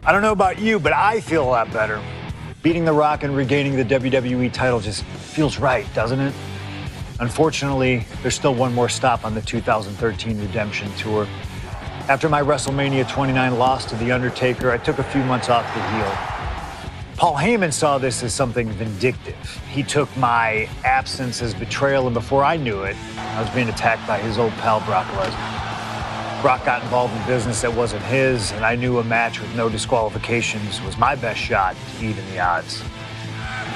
I don't know about you, but I feel a lot better. Beating The Rock and regaining the WWE title just feels right, doesn't it? Unfortunately, there's still one more stop on the 2013 Redemption Tour. After my WrestleMania 29 loss to The Undertaker, I took a few months off to heal. Paul Heyman saw this as something vindictive. He took my absence as betrayal, and before I knew it, I was being attacked by his old pal, Brock Lesnar. Brock got involved in business that wasn't his, and I knew a match with no disqualifications was my best shot to even the odds.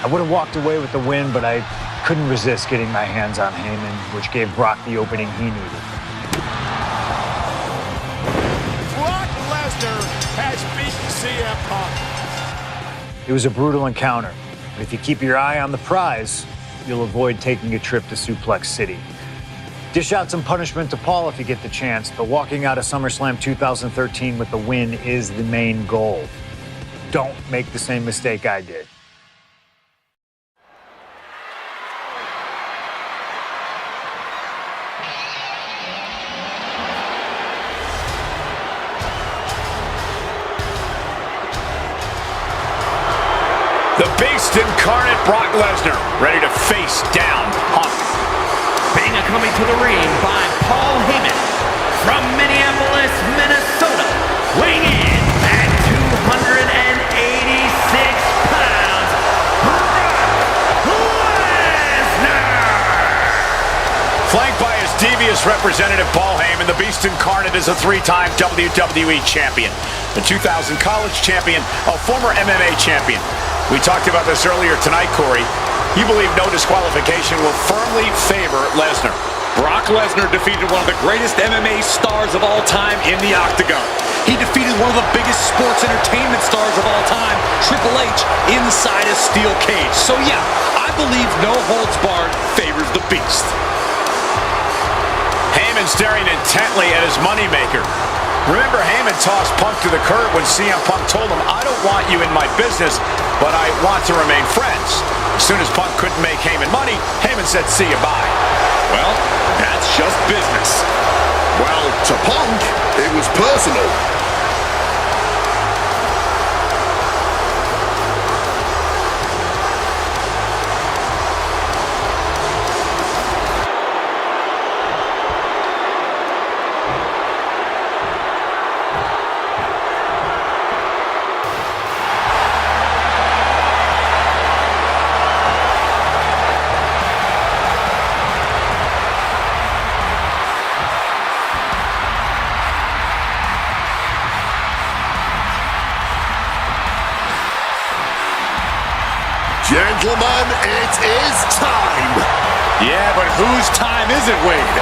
I would have walked away with the win, but I couldn't resist getting my hands on Heyman, which gave Brock the opening he needed. Brock Lesnar has beaten CM Punk. It was a brutal encounter, but if you keep your eye on the prize, you'll avoid taking a trip to Suplex City. Dish out some punishment to Paul if you get the chance, but walking out of SummerSlam 2013 with the win is the main goal. Don't make the same mistake I did. The Beast incarnate Brock Lesnar, ready to face down Punk. Banga coming to the ring by Paul Heyman from Minneapolis, Minnesota, weighing in at 286 pounds, Brock Lesnar! Flanked by his devious representative Paul Heyman, the Beast incarnate is a three-time WWE champion, the 2000 college champion, a former MMA champion. We talked about this earlier tonight, Corey. You believe no disqualification will firmly favor Lesnar. Brock Lesnar defeated one of the greatest MMA stars of all time in the octagon. He defeated one of the biggest sports entertainment stars of all time, Triple H, inside a steel cage. So yeah, I believe no holds barred favors the Beast. Heyman staring intently at his moneymaker. Remember, Heyman tossed Punk to the curb when CM Punk told him, "I don't want you in my business, but I want to remain friends." As soon as Punk couldn't make Heyman money, Heyman said, "See you, bye." Well, that's just business. Well, to Punk, it was personal. Gentlemen, it is time. Yeah, but whose time is it, Wade?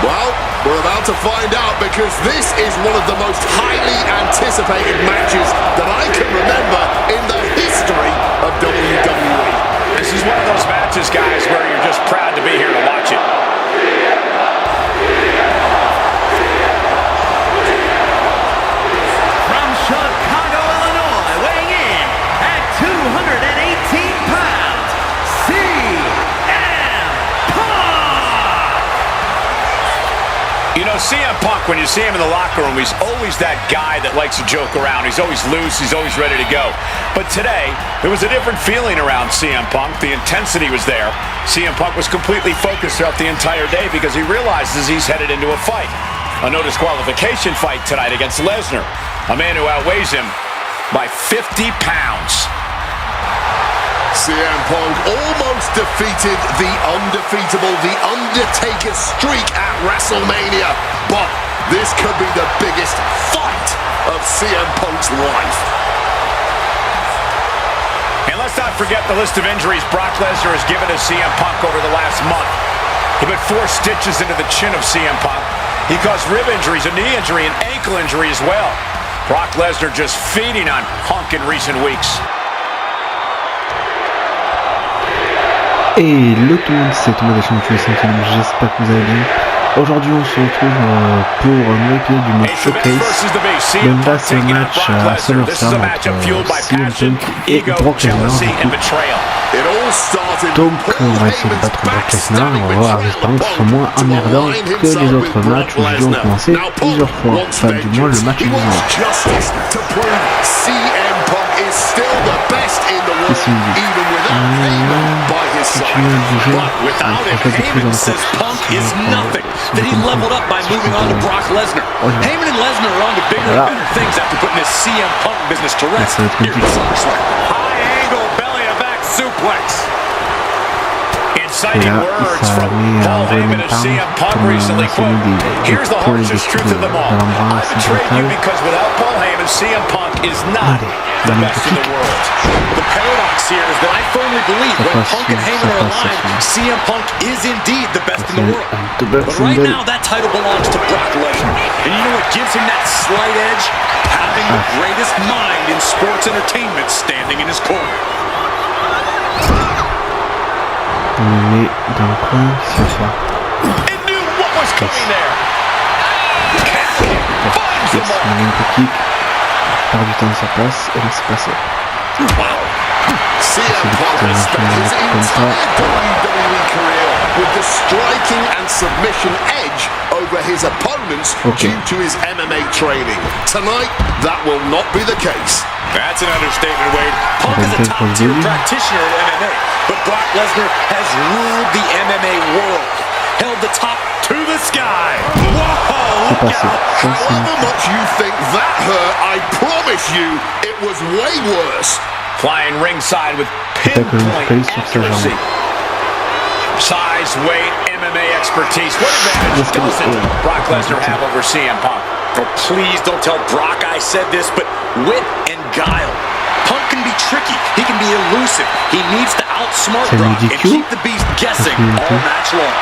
Well, we're about to find out because this is one of the most highly anticipated matches that I can remember in the history of WWE. This is one of those matches, guys, where you're just proud to be here to watch it. From Chicago, Illinois, weighing in at 218 pounds, CM Punk! You know, CM Punk, when you see him in the locker room, he's always that guy that likes to joke around. He's always loose. He's always ready to go. But today, there was a different feeling around CM Punk. The intensity was there. CM Punk was completely focused throughout the entire day because he realizes he's headed into a fight. A no disqualification fight tonight against Lesnar, a man who outweighs him by 50 pounds. CM Punk almost defeated the undefeatable, The Undertaker streak at WrestleMania. But this could be the biggest fight of CM Punk's life. And let's not forget the list of injuries Brock Lesnar has given to CM Punk over the last month. He put 4 stitches into the chin of CM Punk. He caused rib injuries, a knee injury, and ankle injury as well. Brock Lesnar just feeding on Punk in recent weeks. Hello tout le monde, c'est Thomas des 25e, j'espère que vous allez bien. Aujourd'hui on se retrouve pour un nouveau épisode du mode Showcase. Donc là c'est un match à SummerSlam entre CM Punk et Brock Lesnar. Donc on va essayer de battre Brock Lesnar, on va voir, j'espère que ce soit moins emmerdant que les autres matchs où les gens ont commencé plusieurs fois. Enfin du moins le match est bizarre. Qu'est-ce qu'il me dit? Continue à bouger, on fait des trucs dans le course. That he leveled up by moving on to Brock Lesnar. Heyman and Lesnar are on to bigger and better things after putting this CM Punk business to rest. Here at SummerSlam. High angle belly to back suplex. Inciting words from Paul Heyman of CM Punk recently. Quote, here's the harshest truth of them all. I betrayed you because without Paul Heyman, CM Punk is not the best in the world. The paradox here is that I firmly believe when Punk and Heyman are aligned, CM Punk is indeed the best in the world. But right now, that title belongs to Brock Lesnar. And you know what gives him that slight edge? Having the greatest mind in sports entertainment standing in his corner. On le met dans le coin, c'est ça. It knew what was coming there. Yes, on a une petite kick. Part du temps de sa place et laisse passer. CM Punk has spent his entire WWE career with the striking and submission edge over his opponents due to his MMA training. Tonight, that will not be the case. That's an understatement, Wade. Punk is a top-tier practitioner of MMA, but Brock Lesnar has ruled the MMA world, held the top to the sky. Whoa, look out. However much you think that hurt, I promise you, it was way worse. Flying ringside with pinpoint accuracy. Size, weight, MMA expertise. What advantage doesn't Brock Lesnar have over CM Punk? Oh, please don't tell Brock I said this, but wit and guile. Punk can be tricky. He can be elusive. He needs to outsmart Brock and keep the beast guessing all match long.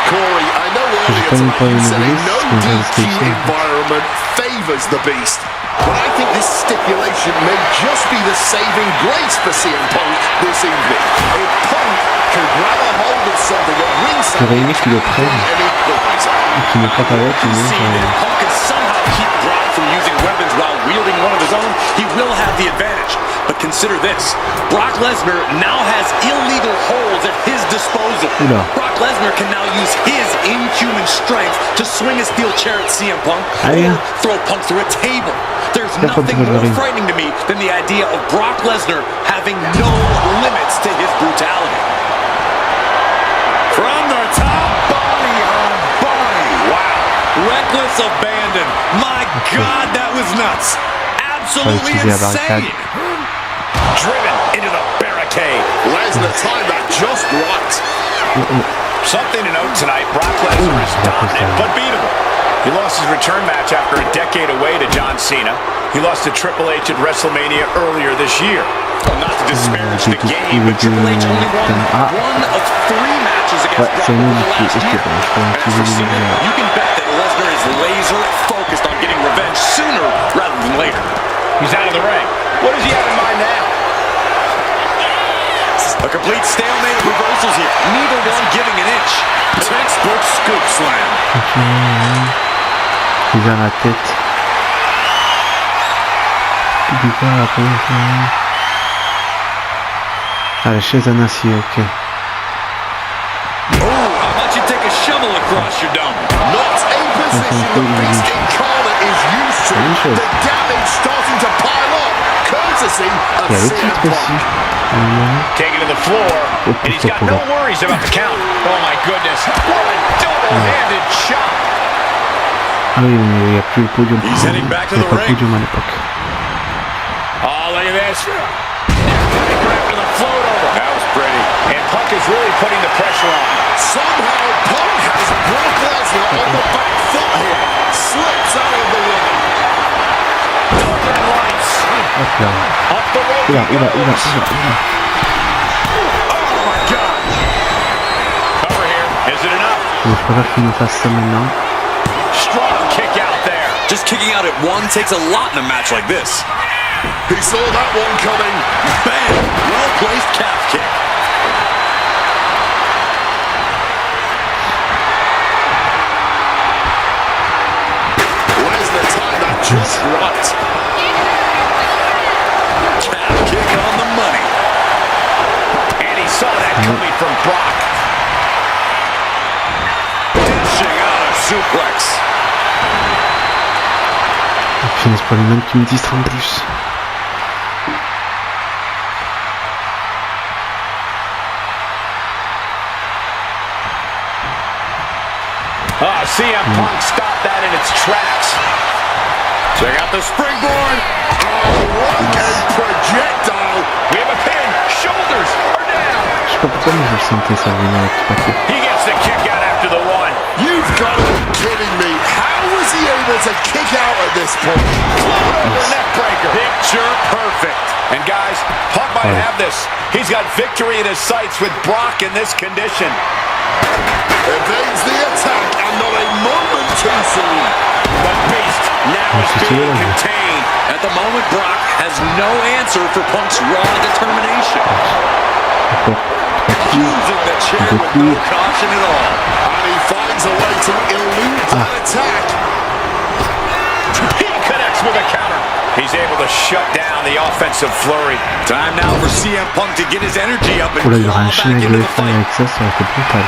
Corey, I know earlier tonight you said a no DQ environment favors the beast. But I think this stipulation may just be the saving grace for CM Punk this evening. If Punk can grab a hold of something at ringside, et qui ne prend pas l'autre, Punk can somehow keep Brock from using weapons while wielding one of his own, he will have the advantage. But consider this, Brock Lesnar now has illegal holds at his disposal. Brock Lesnar can now use his inhuman strength to swing a steel chair at CM Punk or throw Punk through a table. There's nothing more frightening to me than the idea of Brock Lesnar having no limits to his brutality. From the top, body on body. Wow. Reckless abandon. My God, that was nuts. Absolutely insane. Driven into the barricade. Lesnar timed that just right. Something to note tonight, Brock Lesnar is dominant but beatable. He lost his return match after a decade away to John Cena. He lost to Triple H at WrestleMania earlier this year. Well, not to disparage the game, but Triple H only won one of 3 matches against Brock Lesnar last year. And for Cena, you can bet that Lesnar is laser focused on getting revenge sooner rather than later. He's out of the ring. What does he have in mind now? A complete stalemate of reversals here. Neither one giving an inch. Textbook scoop slam. Bizarre la tête. Bizarre la tête. Ah, la chaise en acier, ok. Oh, how about you take a shovel across your dome? Not a position the beast incarnate is used to. The damage starting to pile up. Courtesy of CM Punk. Taking to the floor, and he's got no worries about the count. Oh my goodness, what a double-handed shot. Ah oui, mais il n'y a plus le podium. He's heading back to the ring. Podium à l'époque. Oh, look at this. Right to the float over. That was pretty. And Punk is really putting the pressure on. Somehow Punk has Brock Lesnar on the back foot here. Slips out of the ring. Northern Lights. Hop là. Up the rope. Oula. Oh my God. Cover here. Is it enough? Je préfère qu'il nous fasse ça maintenant. Strong kick out there. Just kicking out at one takes a lot in a match like this. He saw that one coming. Bam! Well-placed calf kick. coming from Brock. Dishing out a suplex. Ils finissent par lui mettre une 10 en plus. CM Punk stopped that in its tracks. Check out the springboard. Oh, what a projectile. We have a pin. Shoulders are down. Je sais pas pourquoi, mais je le sentais ça venir avec ce paquet. He gets the kick out after the one. You've got to be kidding me. How was he able to kick out at this point? Float over neck breaker. Picture perfect. And guys, Punk might have this. He's got victory in his sights with Brock in this condition. Evades the attack and not a moment too soon. The Beast now is being contained. At the moment, Brock has no answer for Punk's raw determination. Using the chair with no caution at all. And he finds a way to elude that attack. He connects with a counter. He's able to shut down the offensive flurry. Time now for CM Punk to get his energy up and Oula, il aura claw un back chien into avec the fight. avec ça aurait été brutal.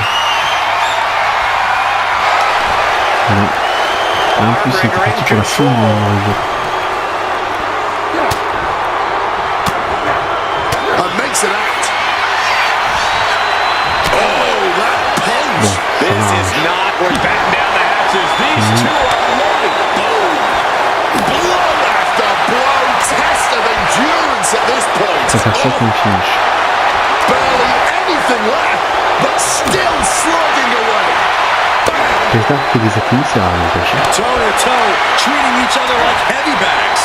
Non. En plus, c'est parti pour la fin de mon And makes it out. Oh, that punch. This is not where batten down the hatches. These two are loaded. Blow after blow. Test of endurance at this point. Ça fait ça comme finish. Barely anything left, but still slugging away. J'espère que les appuis, ça va m'empêcher. Toe to toe, treating each other like heavy bags.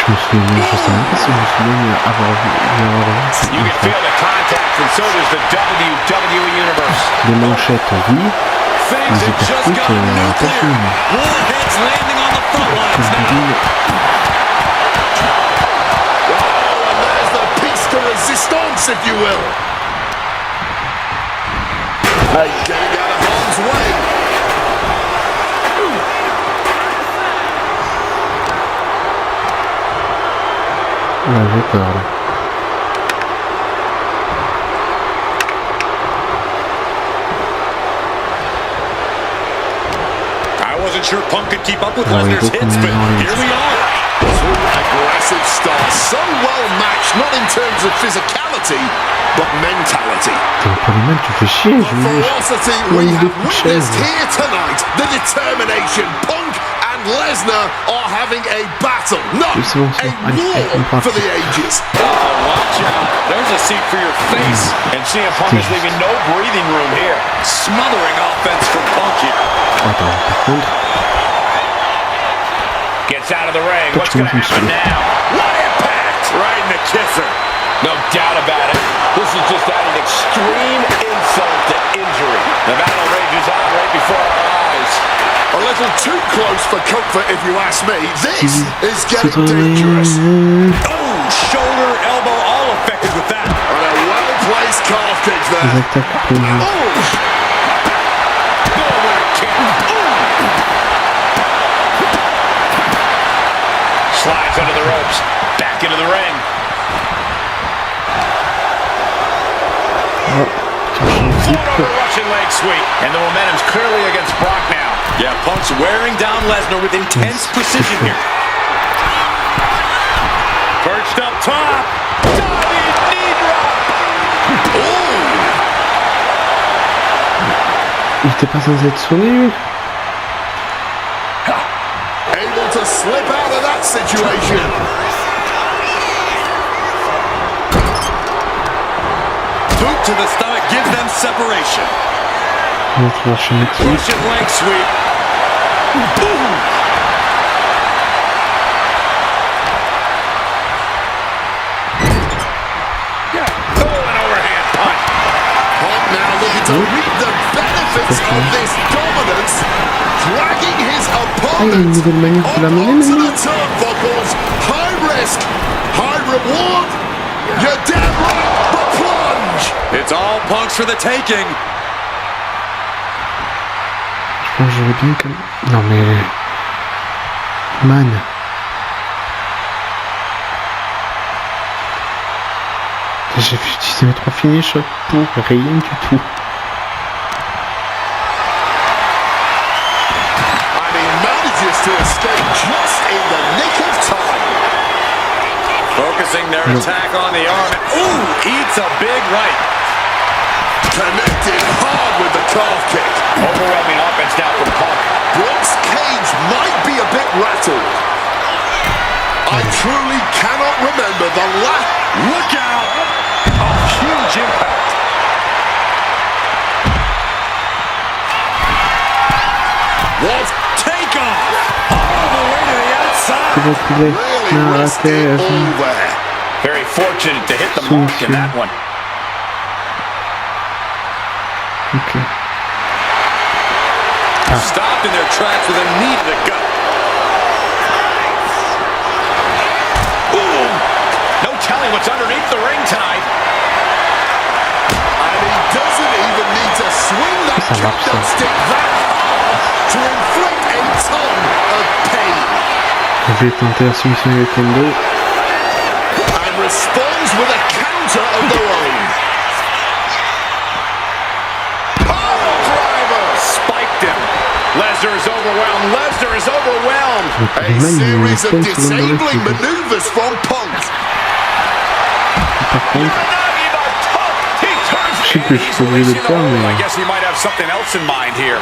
Je me souviens, je sais même pas si je me souviens avoir vu You can feel the contact, and so does the WWE Universe. des manchettes, oui. Things have just uppercuts, gone nuclear. pas fini. Warheads landing on the front lines now. Oh, and there's the piece de resistance, if you will. Getting out of harm's way. Ouais, j'ai peur là. I wasn't sure Punk could keep up with Lesnar's hits, but here we are. Two aggressive stars, so well matched, not in terms of physicality, but mentality. T'es pas les mecs, tu fais chier, The je veux ferocity we have witnessed here tonight, the determination, Punk and Lesnar are having a battle, not a war for the ages. Oh, watch out. There's a seat for your face. And CM Punk is leaving no breathing room here. Smothering offense from Punk here. Attends, par contre, Gets out of the ring. What's going to happen now? What impact! Right in the kisser. No doubt about it. This is just adding extreme insult to injury. The battle rages on right before our eyes. A little too close for comfort, if you ask me. This is getting dangerous. Oh, shoulder, elbow, all affected with that. And a well-placed calf kick les there. attaques pour le Slides under the ropes. Back into the ring. Float over Russian leg sweep. And the momentum's clearly against Brock now. Yeah, Punk's wearing down Lesnar with intense precision here. Perched up top. Diving knee drop. Il était pas censé être sonné, lui. Able to slip out of that situation. Boot to the stomach gives them separation. Notre Russian leg sweep. Russian leg sweep. Boom! Oh, an overhand punch. Punk now looking to reap the benefits of this dominance, dragging his Ah, il y a une opponent nouvelle manip de la monnaie onto maintenant. the turnbuckles. High risk, high reward. You're damn right, the plunge. It's all Punk's for the taking. Je pense que je vais bien que... Non mais... Man. J'ai utilisé mes 3 finishes pour rien du tout. To escape just in the nick of time. Focusing their attack on the arm. Ooh, eats a big right. Connected hard with the calf kick. Overwhelming offense now from Punk. Brock's cage might be a bit rattled. I truly cannot remember the last. Look out! A huge impact. What takeoff! All the way to the outside. Really rested all there. Very fortunate to hit the mark in that one. Okay. Stopped in their tracks with a knee to the gut. Boom! No telling what's underneath the ring tonight. And he doesn't even need to swing that kendo stick that hard to inflict a ton of pain. Je vais tenter la soumission avec Kendo. And responds with a counter of their own. Power driver! Spiked him. Lesnar is overwhelmed. Lesnar is overwhelmed. A series of disabling maneuvers from Punk. Par contre, je sais que je suis obligé de le faire, mais... I guess he might have something else in mind here.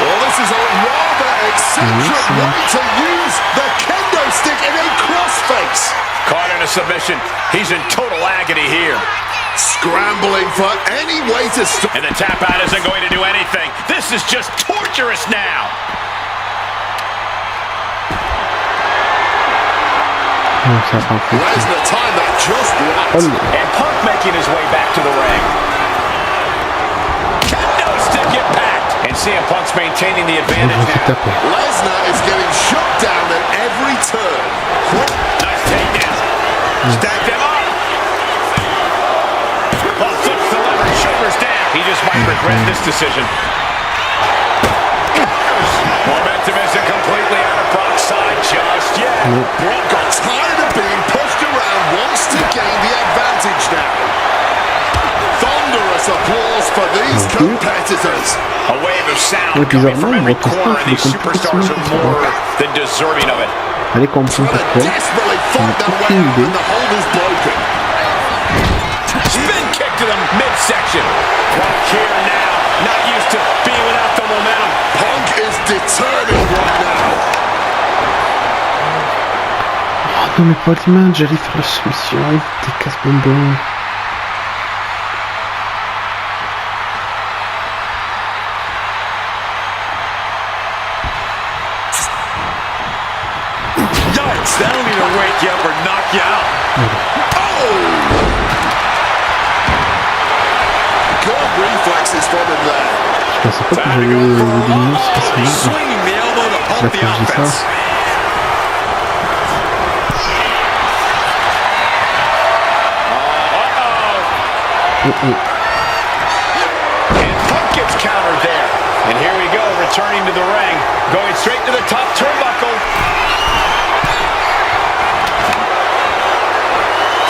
Well, this is a rather eccentric way to use the kendo stick in a crossface. Caught in a submission. He's in total agony here. Scrambling for any way to stop. And the tap out isn't going to do anything. This is just torturous now. Lesnar time that just right. And Punk making his way back to the ring. Kendo stick impact. And CM Punk's maintaining the advantage now. Lesnar is getting shut down at every turn. Nice takedown. Stacked him up. Oh, flips the lever, shoulders down. He just might regret this decision. Momentum isn't completely out of Brock's side just yet. Brock got tired of being pushed around, wants to gain the advantage now. Thunderous applause for these competitors. A wave of sound coming from every corner, and these superstars are more than deserving of it. Allez, comprends pourquoi. Desperately fight their way out when the hold is broken. Spin kick to the midsection. Punk here now, not used to being without the momentum. Punk is determined right now. Oh non, mais pas l'image, j'allais faire la solution. T'es casse-bonbon. Yikes, that'll either wake you up or knock you out. Good reflexes from him there. Je pensais pas que j'allais l'éliminer spécialement. Swinging the elbow to Là, pump the quand je dis offense. ça... And Punk gets countered there. And here we go, returning to the ring. Going straight to the top turnbuckle.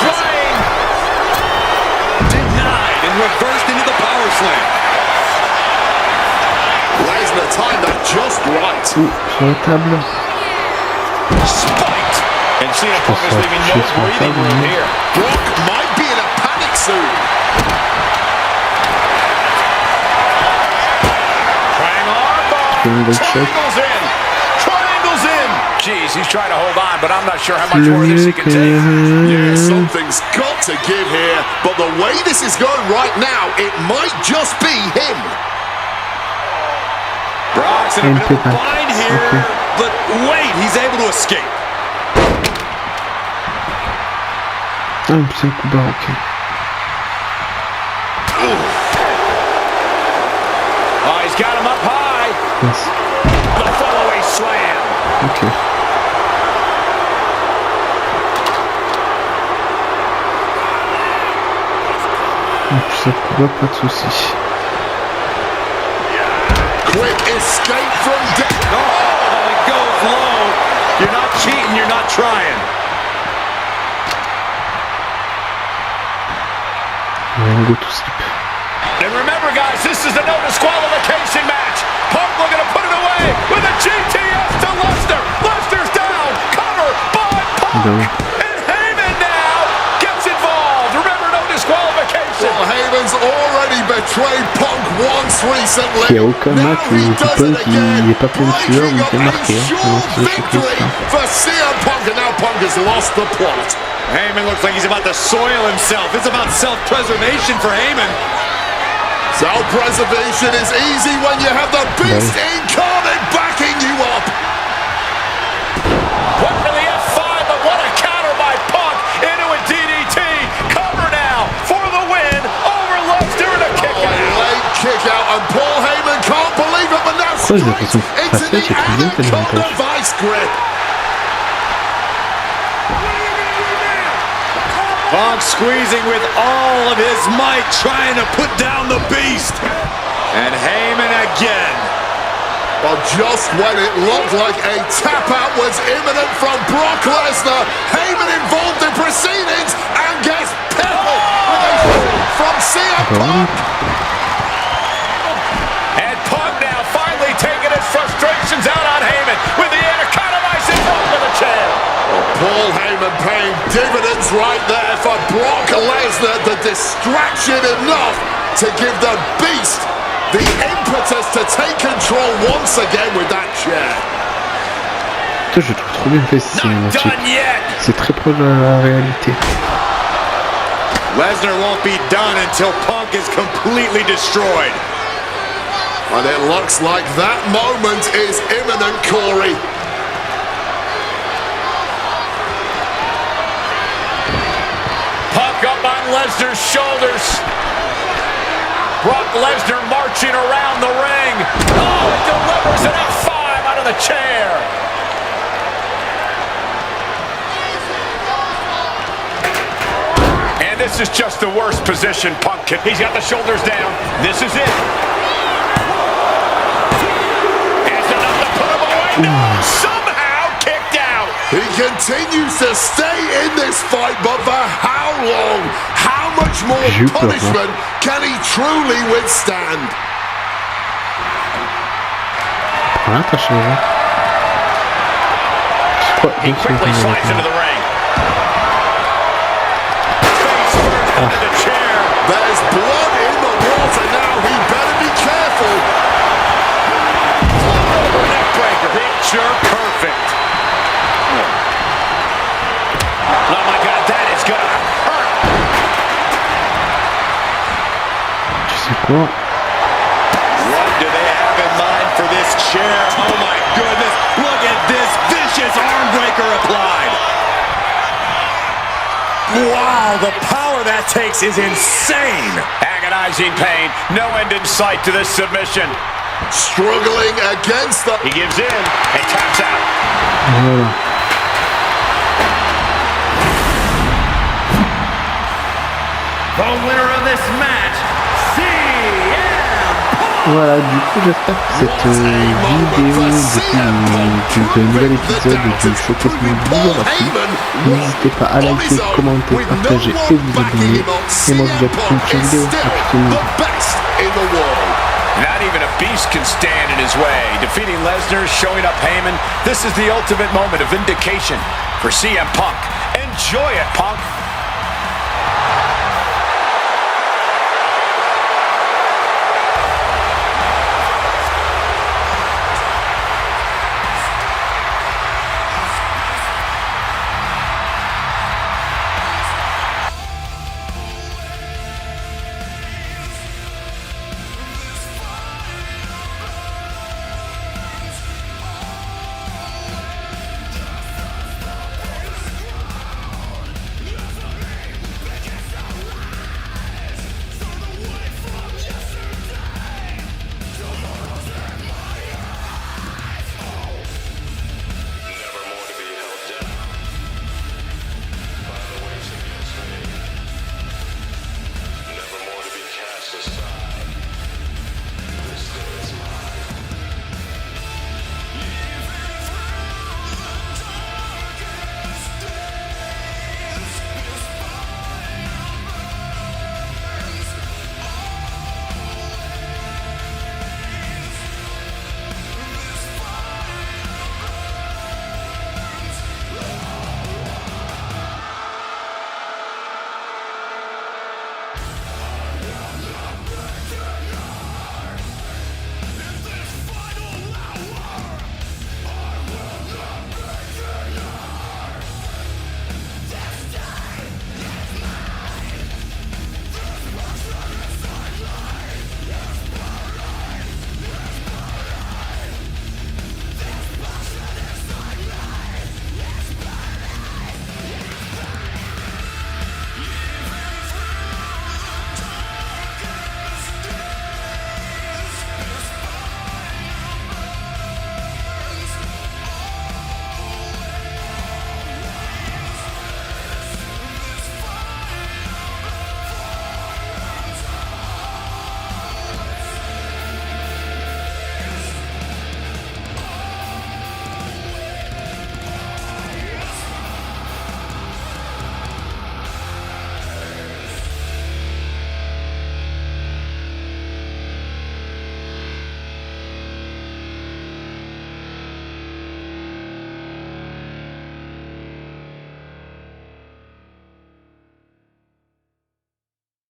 Flying. Denied and reversed into the power slam. Lesnar timed that just right. Sur la table. Spiked. And CM Punk is leaving no breathing room here. Brock might be in a panic soon. Triangle check. Triangles in. Triangles in. Jeez, he's trying to hold on, but I'm not sure how much more of this he can take. Yeah, something's got to give here, but the way this is going right now, it might just be him. Brock's in a bit of a bind here, but wait, he's able to escape. Ah, c'est un coup bas, ok. Oh, he's got him up high. Yes. The follow-away slam. Ok. Donc ça coup bas, pas de soucis. Quick escape from death. Oh, he goes flow. You're not cheating, you're not trying. Go to sleep. And remember, guys, this is the no disqualification match. Punk looking to put it away with a GTS to Lesnar. Lesnar's down. Cover by Punk. And Heyman now gets involved. Remember, no disqualification. Well, Heyman's already betrayed Punk once recently. Il n'y a aucun match où Punk il n'est pas plein de sueur ou il est marqué. Victory for CM Punk, and now Punk has lost the plot. Heyman looks like he's about to soil himself. It's about self-preservation for Heyman. Self-preservation is easy when you have the Beast incarnate backing you up. Went for the F5, but what a counter by Punk into a DDT. Cover now for the win over Lesnar and a kick out. Late kick out, and Paul Heyman can't believe it, but now straight into the Anaconda Vice Grip. Punk squeezing with all of his might, trying to put down the Beast. And Heyman again. Well, just when it looked like a tap-out was imminent from Brock Lesnar, Heyman involved in proceedings and gets peppered with a from CM Punk. And Punk now finally taking his frustrations out on Heyman with the Anaconda Vice involved with a chair. Paul Heyman paying dividends right there for Brock Lesnar. The distraction enough to give the Beast the impetus to take control once again with that chair. Putain, je trouve trop bien fait ce match. C'est très proche de la réalité. Lesnar won't be done until Punk is completely destroyed. And it looks like that moment is imminent, Corey. Punk up on Lesnar's shoulders. Brock Lesnar marching around the ring. Oh, it delivers an F5 out of the chair. And this is just the worst position Punk can. He's got the shoulders down. This is it. It's enough to put him away. No, somehow kicked out. He continues to stay in this fight, but for how long? How much more punishment can he truly withstand? He quickly slides into the ring. Face first into the chair. There's blood in the water now. He better be careful. Neckbreaker. Picture perfect. Oh my God, that is gonna hurt. Tu sais quoi? What do they have in mind for this chair? Oh my goodness, look at this vicious arm breaker applied. Wow, the power that takes is insane. Agonizing pain, no end in sight to this submission. Struggling against the... He gives in and taps out. Voilà. The winner of this match, CM Punk. Voilà, du coup j'espère que cette vidéo d'un nouvel épisode du Showcase vous aura plu. N'hésitez pas à liker, commenter, partager et vous abonner. Et moi je vous dis à la prochaine vidéo. Not even a beast can stand in his way. Defeating Lesnar, showing up Heyman. This is the ultimate moment of vindication for CM Punk. Enjoy it, Punk.